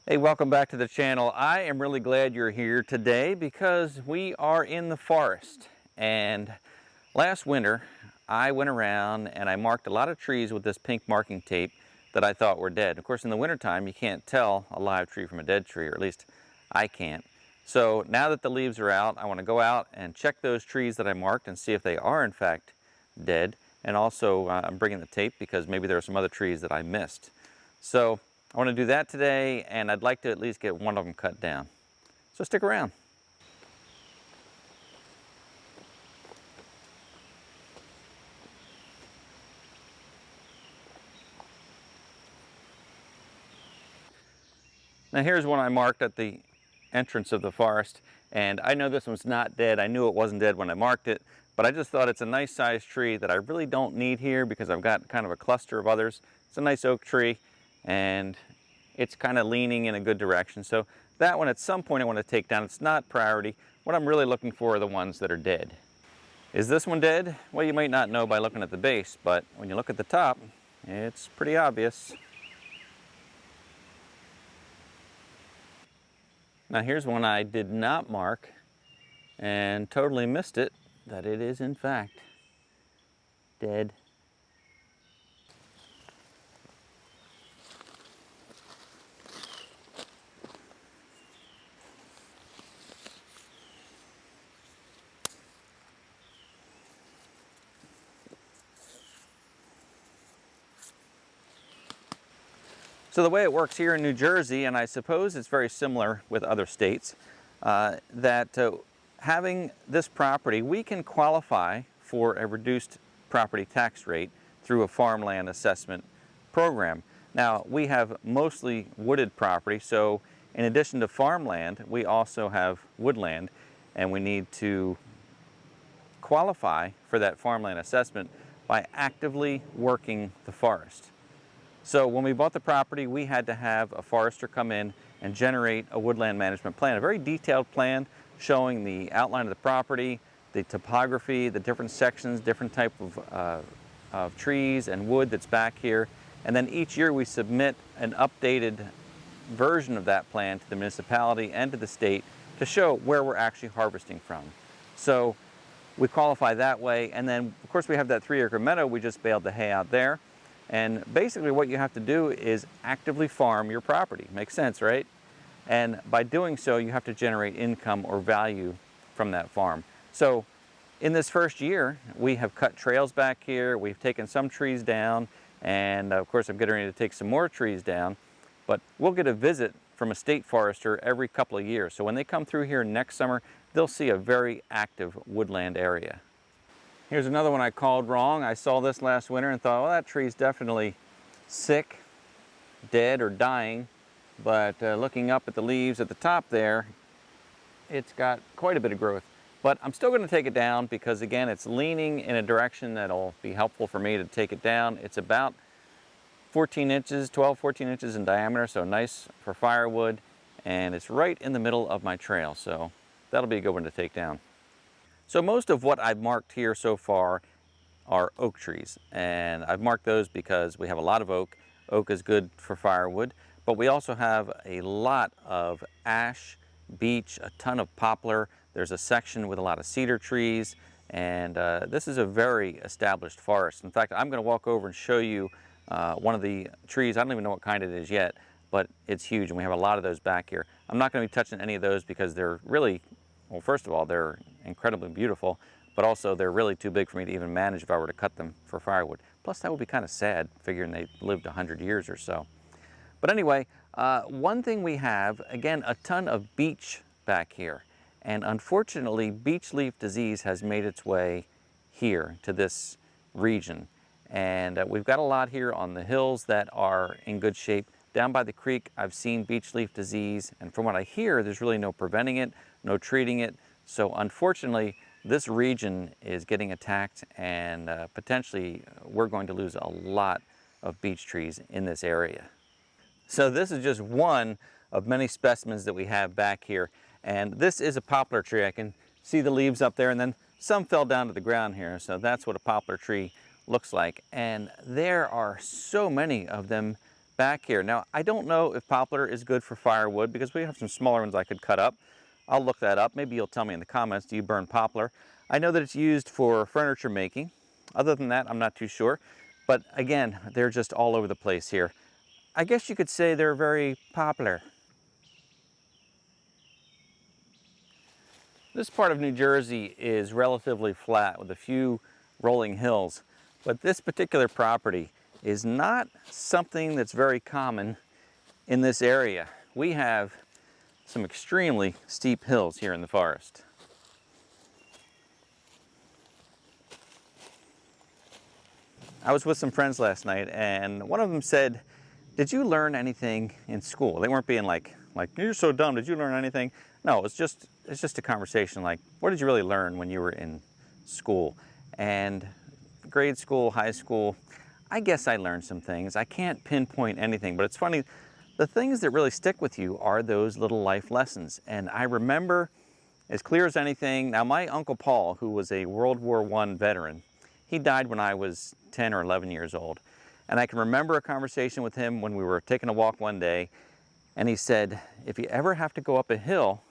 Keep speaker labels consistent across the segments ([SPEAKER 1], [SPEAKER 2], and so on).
[SPEAKER 1] Hey, welcome back to the channel. I am really glad you're here today because we are in the forest. And last winter, I went around and I marked a lot of trees with this pink marking tape that I thought were dead. Of course, in the wintertime, you can't tell a live tree from a dead tree, or at least I can't. So now that the leaves are out, I want to go out and check those trees that I marked and see if they are in fact dead. And also, I'm bringing the tape because maybe there are some other trees that I missed. So I want to do that today, and I'd like to at least get one of them cut down. So stick around. Now here's one I marked at the entrance of the forest, and I know this one's not dead. I knew it wasn't dead when I marked it, but I just thought it's a nice sized tree that I really don't need here because I've got kind of a cluster of others. It's a nice oak tree, and it's kind of leaning in a good direction. So that one at some point I want to take down. It's not priority. What I'm really looking for are the ones that are dead. Is this one dead? Well, you might not know by looking at the base, but when you look at the top, it's pretty obvious. Now here's one I did not mark and totally missed it, that it is in fact dead. So the way it works here in New Jersey, and I suppose it's very similar with other states, having this property, we can qualify for a reduced property tax rate through a farmland assessment program. Now, we have mostly wooded property, so in addition to farmland, we also have woodland, and we need to qualify for that farmland assessment by actively working the forest. So when we bought the property, we had to have a forester come in and generate a woodland management plan, a very detailed plan showing the outline of the property, the topography, the different sections, different type of trees and wood that's back here. And then each year we submit an updated version of that plan to the municipality and to the state to show where we're actually harvesting from. So we qualify that way. And then of course we have that 3-acre meadow we just baled the hay out there. And basically what you have to do is actively farm your property. Makes sense, right? And by doing so, you have to generate income or value from that farm. So in this first year, we have cut trails back here, we've taken some trees down, and of course I'm getting ready to take some more trees down, but we'll get a visit from a state forester every couple of years. So when they come through here next summer, they'll see a very active woodland area. Here's another one I called wrong. I saw this last winter and thought, well, that tree's definitely sick, dead, or dying. But looking up at the leaves at the top there, it's got quite a bit of growth. But I'm still going to take it down because, again, it's leaning in a direction that'll be helpful for me to take it down. It's about 14 inches, 12, 14 inches in diameter, so nice for firewood. And it's right in the middle of my trail, so that'll be a good one to take down. So most of what I've marked here so far are oak trees, and I've marked those because we have a lot of oak. Oak is good for firewood, but we also have a lot of ash, beech, a ton of poplar. There's a section with a lot of cedar trees, and this is a very established forest. In fact, I'm going to walk over and show you one of the trees. I don't even know what kind it is yet, but it's huge, and we have a lot of those back here. I'm not going to be touching any of those because they're really, well, first of all, they're incredibly beautiful, but also they're really too big for me to even manage if I were to cut them for firewood. Plus, that would be kind of sad, figuring they lived 100 years or so. But anyway, one thing we have, again, a ton of beech back here. And unfortunately, beech leaf disease has made its way here to this region. And we've got a lot here on the hills that are in good shape. Down by the creek, I've seen beech leaf disease, and from what I hear, there's really no preventing it, no treating it. So unfortunately, this region is getting attacked, and potentially we're going to lose a lot of beech trees in this area. So this is just one of many specimens that we have back here. And this is a poplar tree. I can see the leaves up there, and then some fell down to the ground here. So that's what a poplar tree looks like. And there are so many of them back here. Now, I don't know if poplar is good for firewood because we have some smaller ones I could cut up. I'll look that up. Maybe you'll tell me in the comments, do you burn poplar? I know that it's used for furniture making. Other than that, I'm not too sure. But again, they're just all over the place here. I guess you could say they're very popular. This part of New Jersey is relatively flat with a few rolling hills, but this particular property is not something that's very common in this area. We have some extremely steep hills here in the forest. I was with some friends last night and one of them said, "Did you learn anything in school?" They weren't being like, "You're so dumb, did you learn anything?" No, it's just a conversation like, what did you really learn when you were in school? And grade school, high school, I guess I learned some things. I can't pinpoint anything, but it's funny, the things that really stick with you are those little life lessons. And I remember as clear as anything, now my Uncle Paul, who was a World War I veteran, he died when I was 10 or 11 years old. And I can remember a conversation with him when we were taking a walk one day, and he said, if you ever have to go up a hill,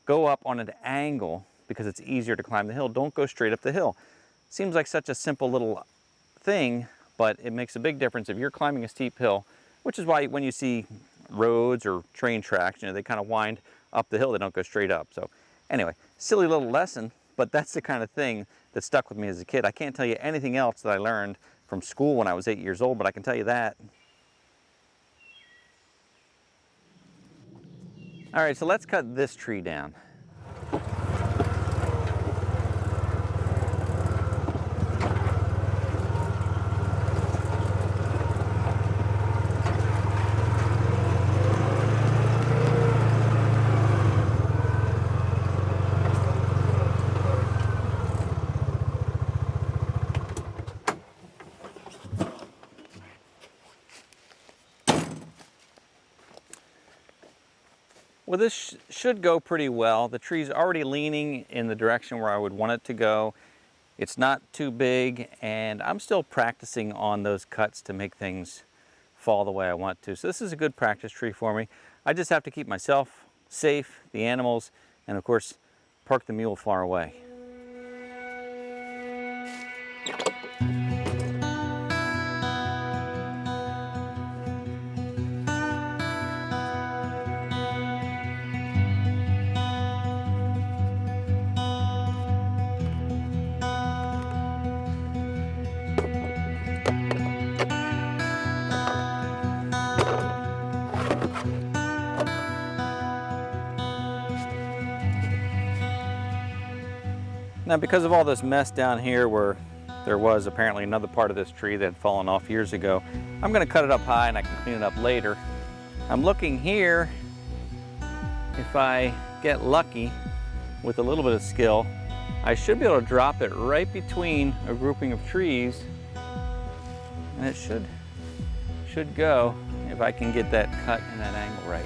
[SPEAKER 1] go up on an angle because it's easier to climb the hill. Don't go straight up the hill. Seems like such a simple little thing, but it makes a big difference if you're climbing a steep hill, which is why when you see roads or train tracks, you know, they kind of wind up the hill, they don't go straight up. So anyway, silly little lesson, but that's the kind of thing that stuck with me as a kid. I can't tell you anything else that I learned from school when I was 8 years old, but I can tell you that. All right, so let's cut this tree down. Well, this should go pretty well. The tree's already leaning in the direction where I would want it to go. It's not too big, and I'm still practicing on those cuts to make things fall the way I want to. So this is a good practice tree for me. I just have to keep myself safe, the animals, and of course, park the mule far away. Now, because of all this mess down here where there was apparently another part of this tree that had fallen off years ago, I'm going to cut it up high and I can clean it up later. I'm looking here, if I get lucky with a little bit of skill, I should be able to drop it right between a grouping of trees, and it should go if I can get that cut in that angle right.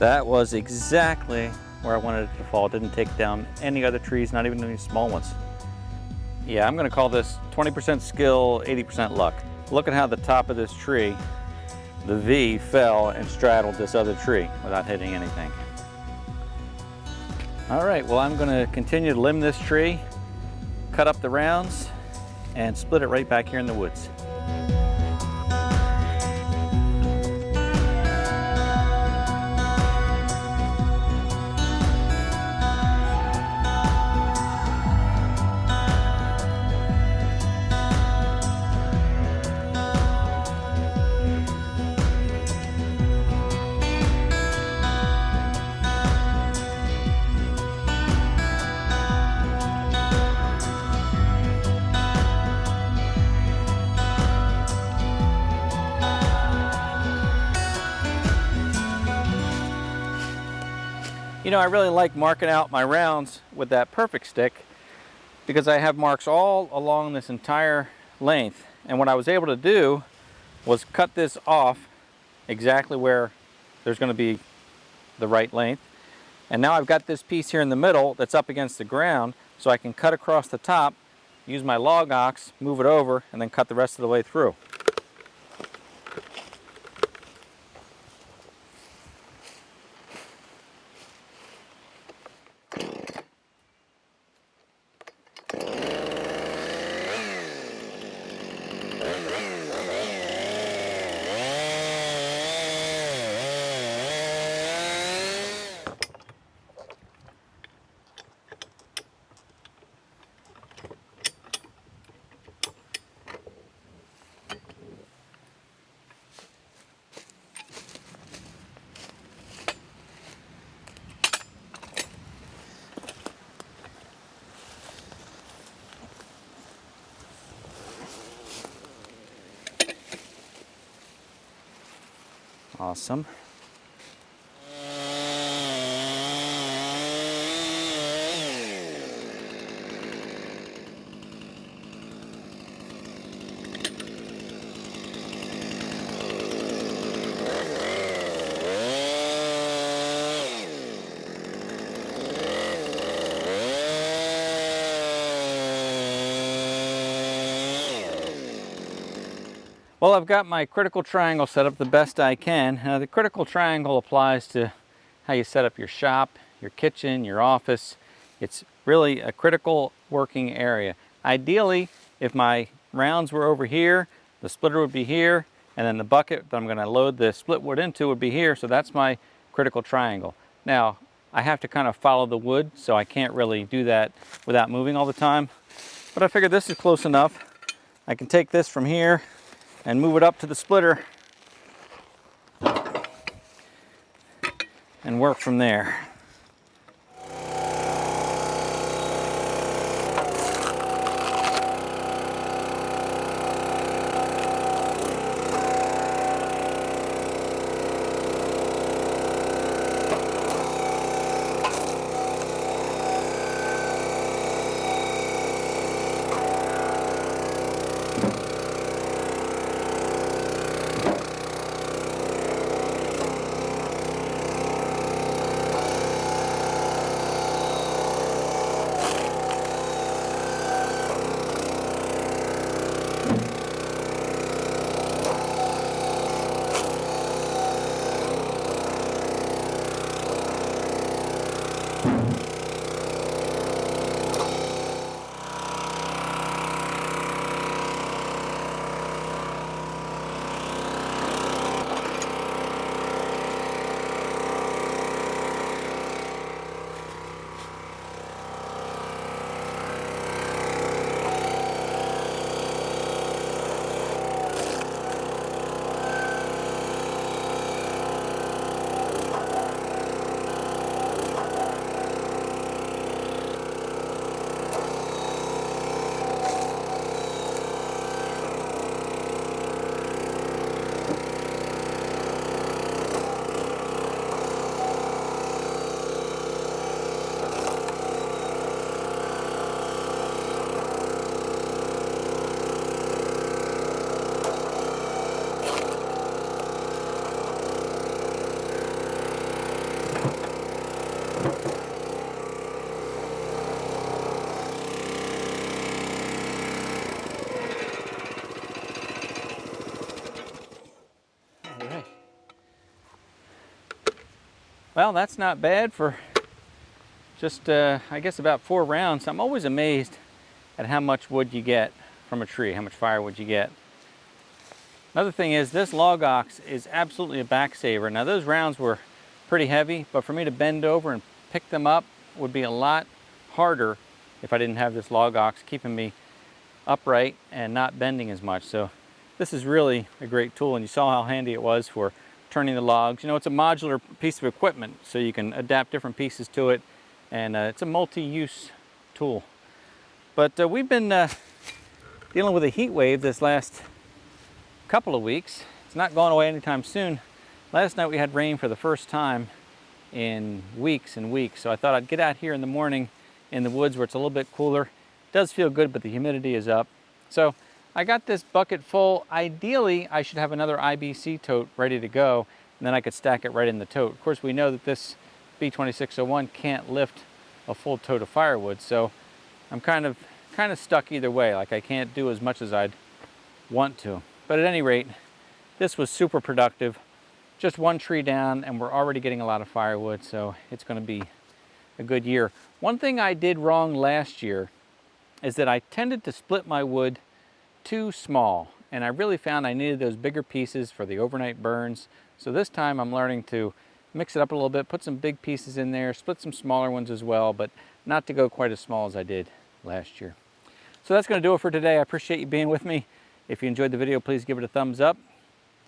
[SPEAKER 1] That was exactly where I wanted it to fall. It didn't take down any other trees, not even any small ones. Yeah, I'm gonna call this 20% skill, 80% luck. Look at how the top of this tree, the V, fell and straddled this other tree without hitting anything. All right, well, I'm gonna continue to limb this tree, cut up the rounds, and split it right back here in the woods. You know, I really like marking out my rounds with that Perfect Stick because I have marks all along this entire length. And what I was able to do was cut this off exactly where there's going to be the right length. And now I've got this piece here in the middle that's up against the ground, so I can cut across the top, use my log ox, move it over, and then cut the rest of the way through. Awesome. Well, I've got my critical triangle set up the best I can. The critical triangle applies to how you set up your shop, your kitchen, your office. It's really a critical working area. Ideally, if my rounds were over here, the splitter would be here, and then the bucket that I'm going to load the split wood into would be here, so that's my critical triangle. Now, I have to kind of follow the wood, so I can't really do that without moving all the time. But I figured this is close enough. I can take this from here and move it up to the splitter and work from there. Well, that's not bad for just, I guess, about 4 rounds. I'm always amazed at how much wood you get from a tree, how much firewood you get. Another thing is this log ox is absolutely a back saver. Now those rounds were pretty heavy, but for me to bend over and pick them up would be a lot harder if I didn't have this log ox keeping me upright and not bending as much. So this is really a great tool, and you saw how handy it was for turning the logs. You know, it's a modular piece of equipment, so you can adapt different pieces to it, and it's a multi-use tool. But we've been dealing with a heat wave this last couple of weeks. It's not going away anytime soon. Last night we had rain for the first time in weeks and weeks, so I thought I'd get out here in the morning in the woods where it's a little bit cooler. It does feel good, but the humidity is up. So I got this bucket full. Ideally, I should have another IBC tote ready to go, and then I could stack it right in the tote. Of course, we know that this B2601 can't lift a full tote of firewood, so I'm kind of stuck either way. Like, I can't do as much as I'd want to. But at any rate, this was super productive. Just one tree down, and we're already getting a lot of firewood, so it's going to be a good year. One thing I did wrong last year is that I tended to split my wood too small, and I really found I needed those bigger pieces for the overnight burns. So this time I'm learning to mix it up a little bit, put some big pieces in there, split some smaller ones as well, but not to go quite as small as I did last year. So that's going to do it for today. I appreciate you being with me. If you enjoyed the video, please give it a thumbs up.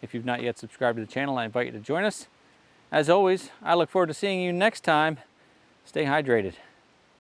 [SPEAKER 1] If you've not yet subscribed to the channel, I invite you to join us. As always, I look forward to seeing you next time. Stay hydrated.